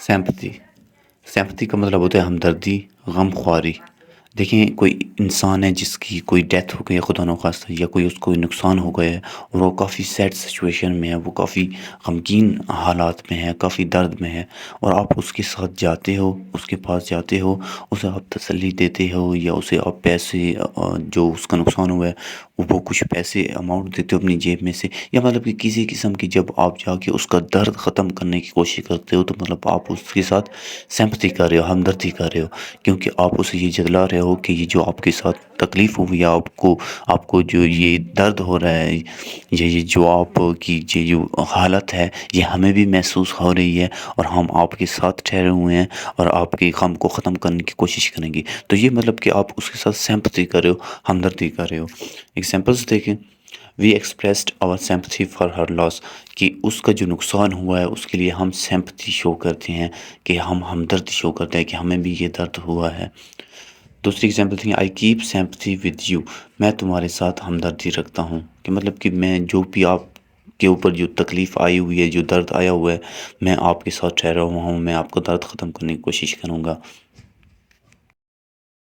Sympathy sympathy کا مطلب ہوتا ہے ہمدردی، غم خواری۔ دیکھیں کوئی انسان ہے جس کی کوئی ڈیتھ ہو گئی ہے خدا نخواستہ، یا کوئی اس کو نقصان ہو گیا ہے، اور وہ کافی سیڈ سچویشن میں ہے، وہ کافی غمگین حالات میں ہے، کافی درد میں ہے، اور آپ اس کے ساتھ جاتے ہو، اس کے پاس جاتے ہو، اسے آپ تسلی دیتے ہو، یا اسے آپ پیسے جو اس کا نقصان ہوا ہے وہ کچھ پیسے اماؤنٹ دیتے ہو اپنی جیب میں سے، یا مطلب کہ کسی قسم کی جب آپ جا کے اس کا درد ختم کرنے کی کوشش کرتے ہو، تو مطلب آپ اس کے ساتھ سمپتھی کر رہے ہو، ہمدردی کر رہے ہو، کیونکہ آپ اسے یہ جتلا رہے ہو کہ یہ جو آپ کے ساتھ تکلیف ہوئی ہے، آپ کو جو یہ درد ہو رہا ہے، یہ جو آپ کی یہ جو حالت ہے، یہ ہمیں بھی محسوس ہو رہی ہے، اور ہم آپ کے ساتھ ٹھہرے ہوئے ہیں، اور آپ کے غم کو ختم کرنے کی کوشش کریں گے۔ تو یہ مطلب کہ آپ اس کے ساتھ سمپتھی کر رہے ہو، ہمدردی کر رہے ہو۔ ایگزامپلس دیکھیں، وی expressed our sympathy for her لاس، کہ اس کا جو نقصان ہوا ہے اس کے لیے ہم سیمپتھی شو کرتے ہیں، کہ ہم ہمدردی شو کرتے ہیں کہ ہمیں بھی یہ درد ہوا ہے۔ دوسری ایگزامپل تھی، I keep sympathy with you, میں تمہارے ساتھ ہمدردی رکھتا ہوں، کہ مطلب کہ میں جو بھی آپ کے اوپر جو تکلیف آئی ہوئی ہے، جو درد آیا ہوا ہے، میں آپ کے ساتھ ٹھہرا ہوا ہوں، میں آپ کا درد ختم کرنے کی کوشش کروں گا۔